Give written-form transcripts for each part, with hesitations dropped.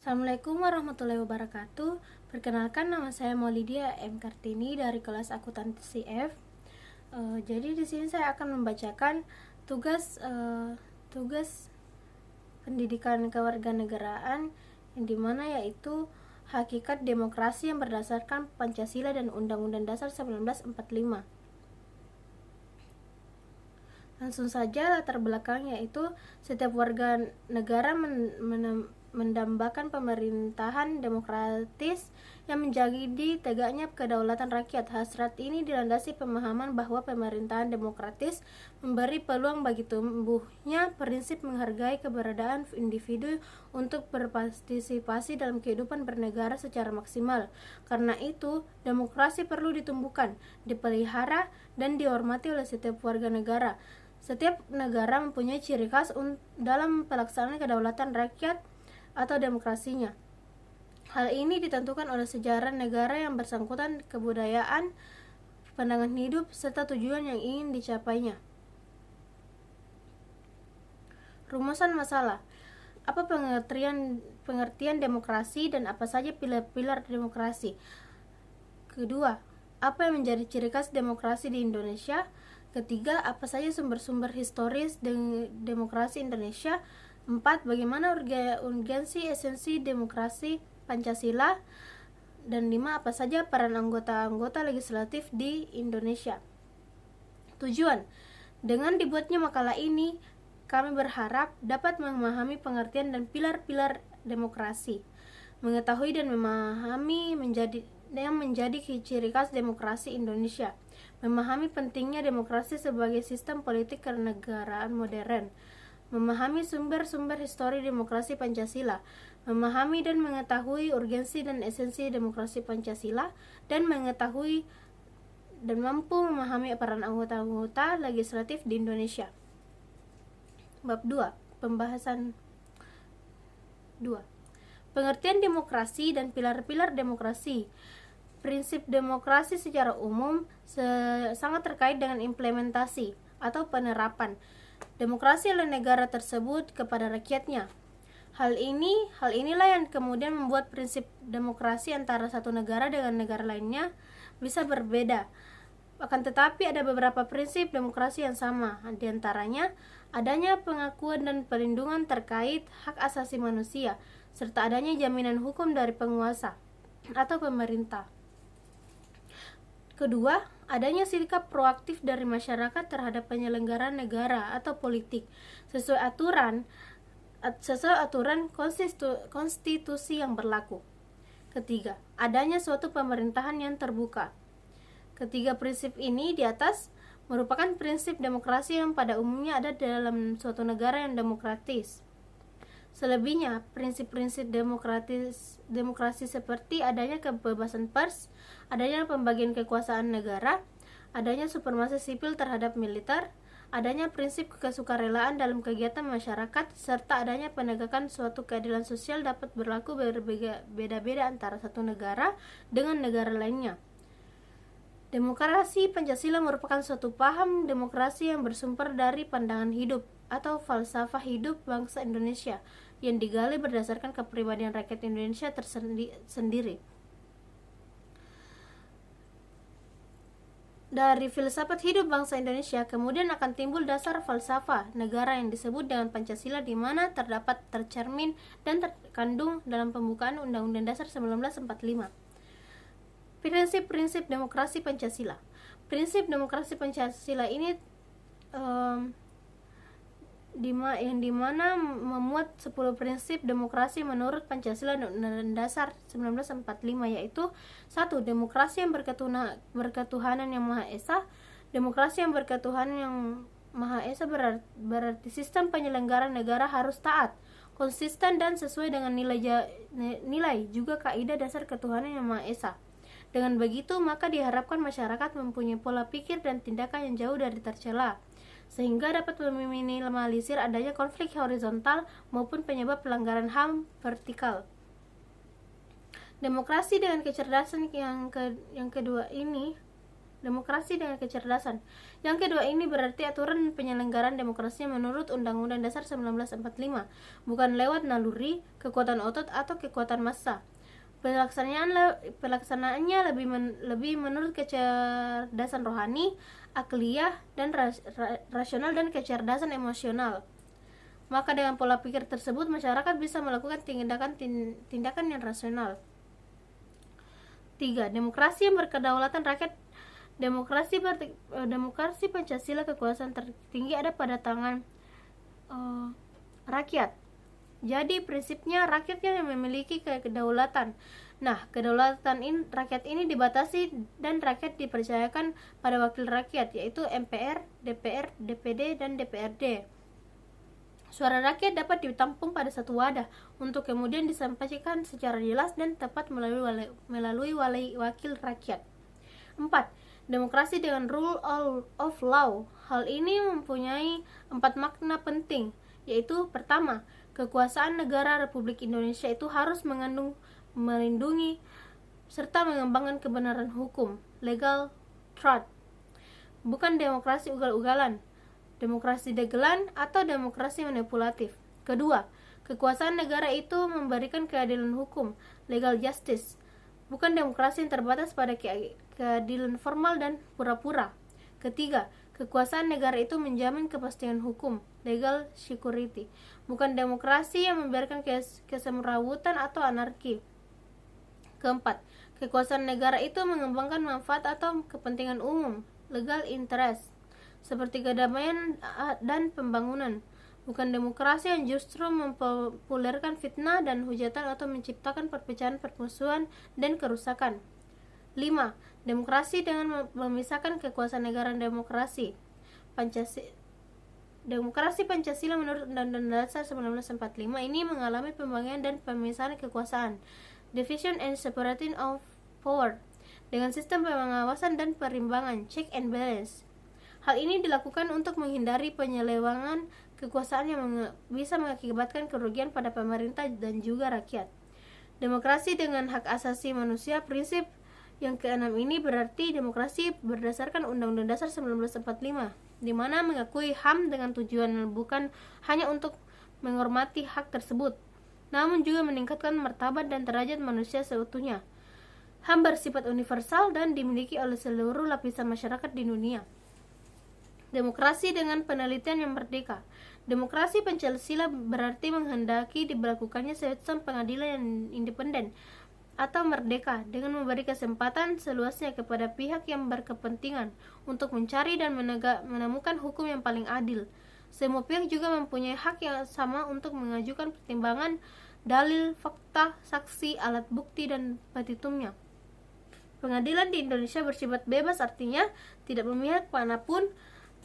Assalamualaikum warahmatullahi wabarakatuh. Perkenalkan, nama saya Maulidia M. Kartini dari kelas Akuntansi F. Jadi di sini saya akan membacakan tugas pendidikan kewarganegaraan yang dimana yaitu hakikat demokrasi yang berdasarkan Pancasila dan Undang-Undang Dasar 1945. Langsung saja latar belakangnya yaitu setiap warga negara mendambakan pemerintahan demokratis yang menjadi tegaknya kedaulatan rakyat. Hasrat ini dilandasi pemahaman bahwa pemerintahan demokratis memberi peluang bagi tumbuhnya prinsip menghargai keberadaan individu untuk berpartisipasi dalam kehidupan bernegara secara maksimal. Karena itu, demokrasi perlu ditumbuhkan, dipelihara, dan dihormati oleh setiap warga negara. Setiap negara mempunyai ciri khas dalam pelaksanaan kedaulatan rakyat atau demokrasinya. Hal ini ditentukan oleh sejarah negara yang bersangkutan, kebudayaan, pandangan hidup, serta tujuan yang ingin dicapainya. Rumusan masalah. Apa pengertian demokrasi dan apa saja pilar-pilar demokrasi? Kedua, apa yang menjadi ciri khas demokrasi di Indonesia? Ketiga, apa saja sumber-sumber historis demokrasi Indonesia? 4. Bagaimana urgensi esensi demokrasi Pancasila? Dan 5. Apa saja peran anggota-anggota legislatif di Indonesia? Tujuan. Dengan dibuatnya makalah ini, kami berharap dapat memahami pengertian dan pilar-pilar demokrasi, mengetahui dan memahami yang menjadi ciri khas demokrasi Indonesia, memahami pentingnya demokrasi sebagai sistem politik kenegaraan modern, memahami sumber-sumber histori demokrasi Pancasila, memahami dan mengetahui urgensi dan esensi demokrasi Pancasila, dan mengetahui dan mampu memahami peran anggota-anggota legislatif di Indonesia. Bab 2. Pembahasan 2. Pengertian demokrasi dan pilar-pilar demokrasi. Prinsip demokrasi secara umum sangat terkait dengan implementasi atau penerapan demokrasi oleh negara tersebut kepada rakyatnya. Hal inilah yang kemudian membuat prinsip demokrasi antara satu negara dengan negara lainnya bisa berbeda. Akan tetapi ada beberapa prinsip demokrasi yang sama, di antaranya adanya pengakuan dan perlindungan terkait hak asasi manusia, serta adanya jaminan hukum dari penguasa atau pemerintah. Kedua, adanya sikap proaktif dari masyarakat terhadap penyelenggaraan negara atau politik sesuai aturan konstitusi yang berlaku. Ketiga, adanya suatu pemerintahan yang terbuka. Ketiga prinsip ini di atas merupakan prinsip demokrasi yang pada umumnya ada dalam suatu negara yang demokratis. Selebihnya, prinsip-prinsip demokrasi seperti adanya kebebasan pers, adanya pembagian kekuasaan negara, adanya supremasi sipil terhadap militer, adanya prinsip kesukarelaan dalam kegiatan masyarakat, serta adanya penegakan suatu keadilan sosial dapat berlaku berbeda-beda antara satu negara dengan negara lainnya. Demokrasi Pancasila merupakan suatu paham demokrasi yang bersumber dari pandangan hidup atau falsafah hidup bangsa Indonesia yang digali berdasarkan kepribadian rakyat Indonesia tersendiri. Dari filsafat hidup bangsa Indonesia kemudian akan timbul dasar falsafah negara yang disebut dengan Pancasila, di mana terdapat tercermin dan terkandung dalam pembukaan Undang-Undang Dasar 1945. Prinsip-prinsip demokrasi Pancasila. Prinsip demokrasi Pancasila ini yang dimana memuat 10 prinsip demokrasi menurut Pancasila dan Undang-Undang Dasar 1945, yaitu 1. Demokrasi yang berketuhanan yang Maha Esa. Demokrasi yang berketuhanan yang Maha Esa berarti sistem penyelenggaraan negara harus taat, konsisten, dan sesuai dengan nilai juga kaidah dasar ketuhanan yang Maha Esa. Dengan begitu, maka diharapkan masyarakat mempunyai pola pikir dan tindakan yang jauh dari tercela, sehingga dapat meminimalisir adanya konflik horizontal maupun penyebab pelanggaran HAM vertikal. Demokrasi dengan kecerdasan yang kedua ini demokrasi dengan kecerdasan. Yang kedua ini berarti aturan penyelenggaraan demokrasi menurut Undang-Undang Dasar 1945, bukan lewat naluri, kekuatan otot, atau kekuatan massa. Pelaksanaannya lebih menurut kecerdasan rohani, akliyah, dan rasional, dan kecerdasan emosional. Maka dengan pola pikir tersebut, masyarakat bisa melakukan tindakan yang rasional. 3. Demokrasi yang berkedaulatan rakyat. Demokrasi Pancasila, kekuasaan tertinggi ada pada tangan rakyat. Jadi prinsipnya rakyat yang memiliki kedaulatan. Nah, kedaulatan rakyat ini dibatasi dan rakyat dipercayakan pada wakil rakyat, yaitu MPR, DPR, DPD, dan DPRD. Suara rakyat dapat ditampung pada satu wadah untuk kemudian disampaikan secara jelas dan tepat melalui wakil rakyat. 4. Demokrasi dengan rule of law. Hal ini mempunyai 4 makna penting, yaitu pertama, kekuasaan negara Republik Indonesia itu harus melindungi serta mengembangkan kebenaran hukum, legal truth. Bukan demokrasi ugal-ugalan, demokrasi dagelan, atau demokrasi manipulatif. Kedua, kekuasaan negara itu memberikan keadilan hukum, legal justice. Bukan demokrasi yang terbatas pada keadilan formal dan pura-pura. Ketiga, kekuasaan negara itu menjamin kepastian hukum, legal security. Bukan demokrasi yang membiarkan kesemrawutan atau anarki. Keempat, kekuasaan negara itu mengembangkan manfaat atau kepentingan umum, legal interest, seperti kedamaian dan pembangunan. Bukan demokrasi yang justru mempopulerkan fitnah dan hujatan atau menciptakan perpecahan, permusuhan, dan kerusakan. 5. Demokrasi dengan memisahkan kekuasaan negara dan demokrasi. Demokrasi Pancasila menurut Undang-Undang Dasar 1945 ini mengalami pembagian dan pemisahan kekuasaan, division and separating of power, dengan sistem pengawasan dan perimbangan, check and balance. Hal ini dilakukan untuk menghindari penyelewengan kekuasaan yang bisa mengakibatkan kerugian pada pemerintah dan juga rakyat. Demokrasi dengan hak asasi manusia. Prinsip yang keenam ini berarti demokrasi berdasarkan Undang-Undang Dasar 1945, di mana mengakui HAM dengan tujuan bukan hanya untuk menghormati hak tersebut, namun juga meningkatkan martabat dan derajat manusia seutuhnya. HAM bersifat universal dan dimiliki oleh seluruh lapisan masyarakat di dunia. Demokrasi dengan penelitian yang merdeka. Demokrasi Pancasila berarti menghendaki diberlakukannya sistem pengadilan yang independen atau merdeka dengan memberi kesempatan seluasnya kepada pihak yang berkepentingan untuk mencari dan menemukan hukum yang paling adil. Semua pihak juga mempunyai hak yang sama untuk mengajukan pertimbangan, dalil, fakta, saksi, alat bukti, dan petitumnya. Pengadilan di Indonesia bersifat bebas, artinya tidak memihak manapun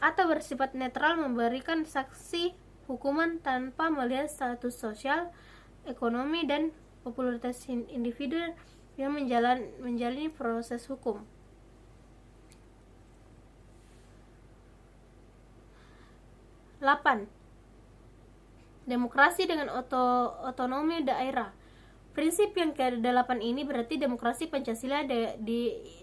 atau bersifat netral, memberikan saksi hukuman tanpa melihat status sosial, ekonomi, dan popularitas individu yang menjalani proses hukum. 8. Demokrasi dengan otonomi daerah. Prinsip yang ke-8 ini berarti demokrasi Pancasila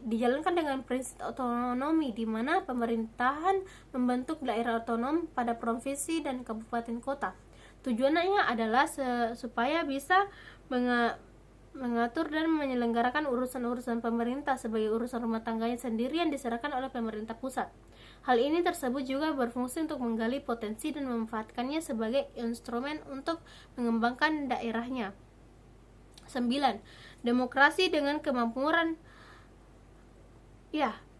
dijalankan dengan prinsip otonomi, di mana pemerintahan membentuk daerah otonom pada provinsi dan kabupaten kota. Tujuannya adalah supaya bisa mengatur dan menyelenggarakan urusan-urusan pemerintah sebagai urusan rumah tangganya sendiri yang diserahkan oleh pemerintah pusat. Hal ini tersebut juga berfungsi untuk menggali potensi dan memanfaatkannya sebagai instrumen untuk mengembangkan daerahnya. 9. Demokrasi dengan kemakmuran.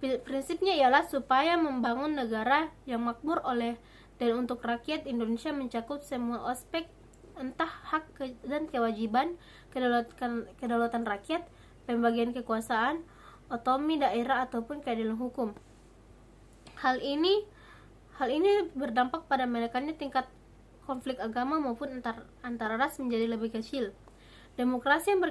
Prinsipnya ialah supaya membangun negara yang makmur oleh dan untuk rakyat Indonesia mencakup semua aspek, entah hak dan kewajiban, kedaulatan rakyat, pembagian kekuasaan, otonomi daerah, ataupun keadilan hukum. Hal ini berdampak pada menekannya tingkat konflik agama maupun antara ras menjadi lebih kecil. Demokrasi yang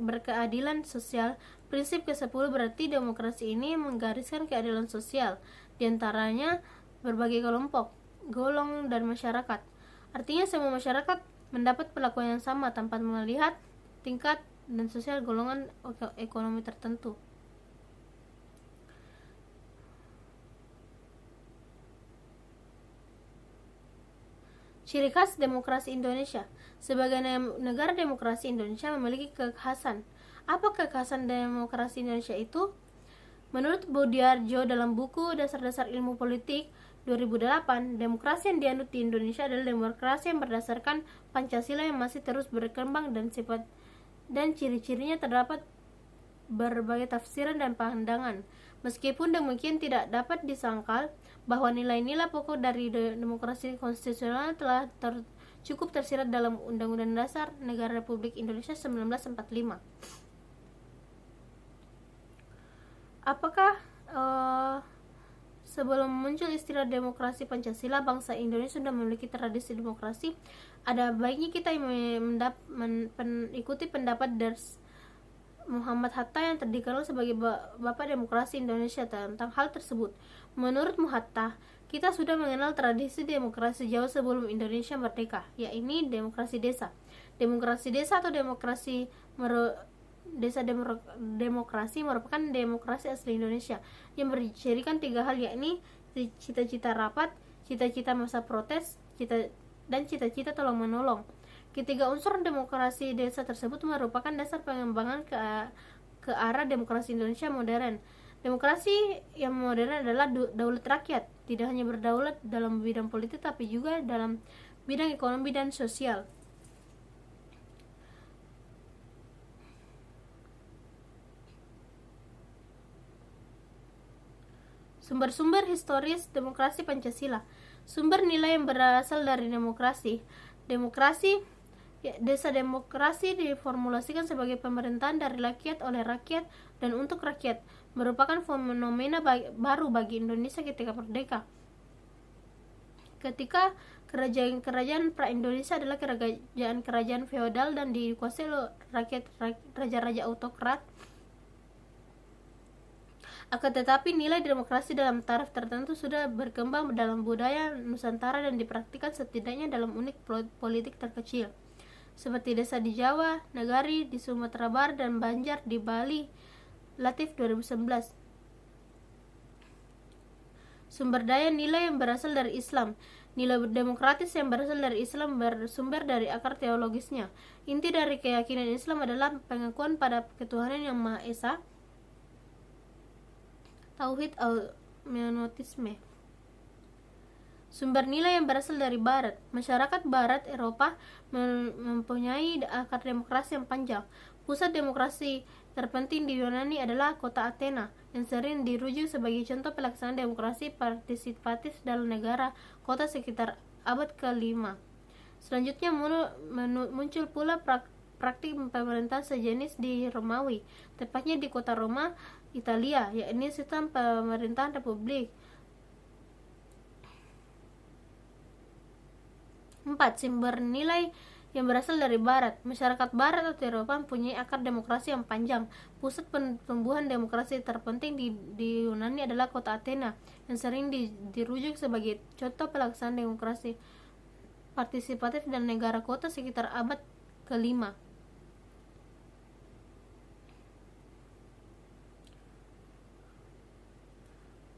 berkeadilan sosial. Prinsip ke-10 berarti demokrasi ini menggariskan keadilan sosial, diantaranya berbagai kelompok, golongan, dan masyarakat. Artinya semua masyarakat mendapat perlakuan yang sama tanpa melihat tingkat dan sosial golongan ekonomi tertentu. Ciri khas demokrasi Indonesia. Sebagai negara demokrasi, Indonesia memiliki kekhasan. Apa kekhasan demokrasi Indonesia itu? Menurut Budiarjo dalam buku Dasar-Dasar Ilmu Politik 2008, demokrasi yang dianut di Indonesia adalah demokrasi yang berdasarkan Pancasila yang masih terus berkembang dan ciri-cirinya terdapat berbagai tafsiran dan pandangan. Meskipun demikian, tidak dapat disangkal bahwa nilai-nilai pokok dari demokrasi konstitusional telah cukup tersirat dalam Undang-Undang Dasar Negara Republik Indonesia 1945. Apakah sebelum muncul istilah demokrasi Pancasila, bangsa Indonesia sudah memiliki tradisi demokrasi? Ada baiknya kita mengikuti pendapat dari Muhammad Hatta yang dikenal sebagai Bapak Demokrasi Indonesia tentang hal tersebut. Menurut Hatta, kita sudah mengenal tradisi demokrasi jauh sebelum Indonesia merdeka, yaitu demokrasi desa. Demokrasi desa atau demokrasi demokrasi merupakan demokrasi asli Indonesia yang bercirikan 3 hal, yakni cita-cita rapat, cita-cita masa protes, dan cita-cita tolong-menolong. Ketiga unsur demokrasi desa tersebut merupakan dasar pengembangan ke arah demokrasi Indonesia modern. Demokrasi yang modern adalah daulat rakyat, tidak hanya berdaulat dalam bidang politik tapi juga dalam bidang ekonomi dan sosial. Sumber-sumber historis demokrasi Pancasila. Sumber nilai yang berasal dari demokrasi. Desa demokrasi diformulasikan sebagai pemerintahan dari rakyat, oleh rakyat, dan untuk rakyat. Merupakan fenomena baru bagi Indonesia ketika merdeka. Ketika kerajaan pra-Indonesia adalah kerajaan feodal dan dikuasai oleh rakyat, raja-raja autokrat. Akan tetapi nilai demokrasi dalam taraf tertentu sudah berkembang dalam budaya Nusantara dan dipraktikkan setidaknya dalam unit politik terkecil, seperti desa di Jawa, Nagari di Sumatera Barat, dan Banjar di Bali. Latif 2011. Sumber daya nilai yang berasal dari Islam. Nilai demokratis yang berasal dari Islam bersumber dari akar teologisnya. Inti dari keyakinan Islam adalah pengakuan pada ketuhanan yang Maha Esa, tauhid monoteisme. Sumber nilai yang berasal dari Barat. Masyarakat Barat Eropa mempunyai akar demokrasi yang panjang. Pusat demokrasi terpenting di Yunani adalah kota Athena, yang sering dirujuk sebagai contoh pelaksanaan demokrasi partisipatif dalam negara kota sekitar abad ke-5. Selanjutnya muncul pula praktik pemerintahan sejenis di Romawi, tepatnya di kota Roma, Italia, yakni sistem pemerintahan republik. 4. Sumber nilai yang berasal dari Barat. Masyarakat Barat atau Eropa mempunyai akar demokrasi yang panjang. Pusat pertumbuhan demokrasi terpenting di Yunani adalah kota Athena, yang sering dirujuk sebagai contoh pelaksanaan demokrasi partisipatif dan negara kota sekitar abad ke-5.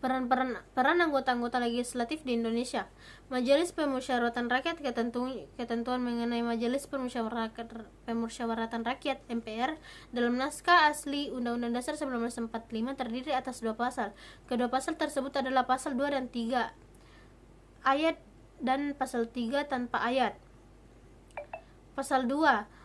Peran anggota-anggota legislatif di Indonesia. Majelis Permusyawaratan Rakyat. Ketentuan mengenai Majelis Permusyawaratan Rakyat (MPR) dalam naskah asli Undang-Undang Dasar 1945 terdiri atas 2 pasal. Kedua pasal tersebut adalah pasal 2 dan 3 ayat dan pasal 3 tanpa ayat. Pasal 2.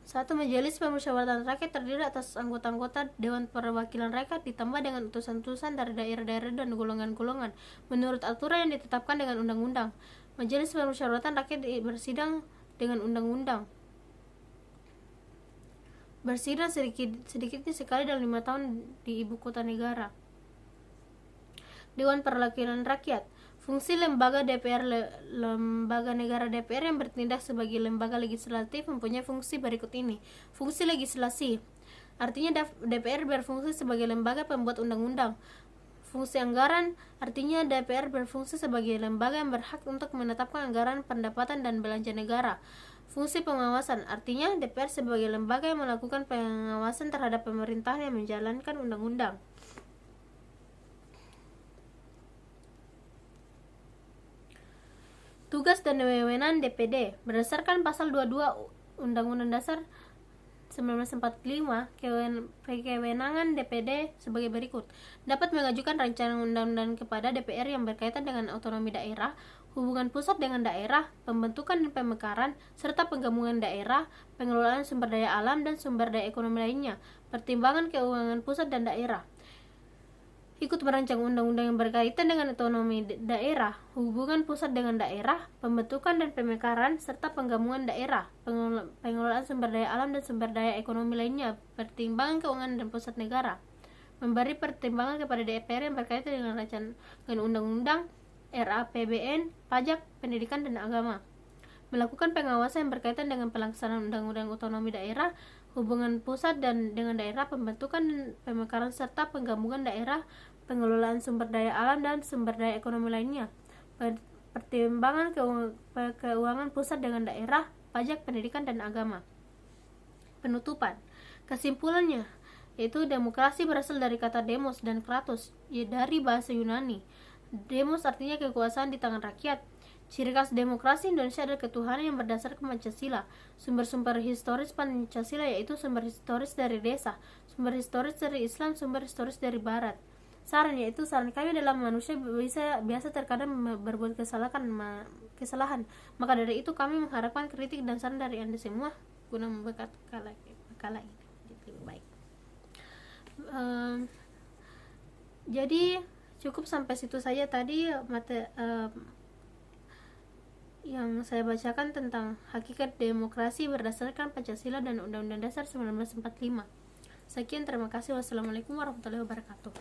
1. Majelis Permusyawaratan Rakyat terdiri atas anggota-anggota Dewan Perwakilan Rakyat ditambah dengan utusan-utusan dari daerah-daerah dan golongan-golongan menurut aturan yang ditetapkan dengan undang-undang. Majelis Permusyawaratan Rakyat bersidang dengan undang-undang. Bersidang sedikitnya sekali dalam 5 tahun di ibu kota negara. Dewan Perwakilan Rakyat. Fungsi lembaga DPR. Lembaga negara DPR yang bertindak sebagai lembaga legislatif mempunyai fungsi berikut ini. Fungsi legislasi, artinya DPR berfungsi sebagai lembaga pembuat undang-undang. Fungsi anggaran, artinya DPR berfungsi sebagai lembaga yang berhak untuk menetapkan anggaran pendapatan dan belanja negara. Fungsi pengawasan, artinya DPR sebagai lembaga yang melakukan pengawasan terhadap pemerintahan yang menjalankan undang-undang. Tugas dan wewenang DPD. Berdasarkan pasal 22 Undang-Undang Dasar 1945, kewenangan DPD sebagai berikut. Dapat mengajukan rancangan undang-undang kepada DPR yang berkaitan dengan otonomi daerah, hubungan pusat dengan daerah, pembentukan dan pemekaran, serta penggabungan daerah, pengelolaan sumber daya alam dan sumber daya ekonomi lainnya, pertimbangan keuangan pusat dan daerah. Ikut merancang undang-undang yang berkaitan dengan otonomi daerah, hubungan pusat dengan daerah, pembentukan dan pemekaran, serta penggabungan daerah, pengelolaan sumber daya alam dan sumber daya ekonomi lainnya, pertimbangan keuangan dan pusat negara. Memberi pertimbangan kepada DPR yang berkaitan dengan rancangan undang-undang, RAPBN, pajak, pendidikan, dan agama. Melakukan pengawasan yang berkaitan dengan pelaksanaan undang-undang otonomi daerah, hubungan pusat dan dengan daerah, pembentukan dan pemekaran serta penggabungan daerah, pengelolaan sumber daya alam dan sumber daya ekonomi lainnya, pertimbangan keuangan pusat dengan daerah, pajak, pendidikan, dan agama. Penutupan. Kesimpulannya, yaitu demokrasi berasal dari kata demos dan kratos, dari bahasa Yunani. Demos artinya kekuasaan di tangan rakyat. Ciri khas demokrasi Indonesia adalah ketuhanan yang berdasarkan Pancasila. Sumber-sumber historis Pancasila yaitu sumber historis dari desa, sumber historis dari Islam, sumber historis dari Barat. Saran yaitu saran kami adalah manusia biasa terkadang berbuat kesalahan. Maka dari itu kami mengharapkan kritik dan saran dari Anda semua guna membuat kala ini lebih baik. Jadi cukup sampai situ saja tadi yang saya bacakan tentang hakikat demokrasi berdasarkan Pancasila dan Undang-Undang Dasar 1945. Sekian, terima kasih. Wassalamualaikum warahmatullahi wabarakatuh.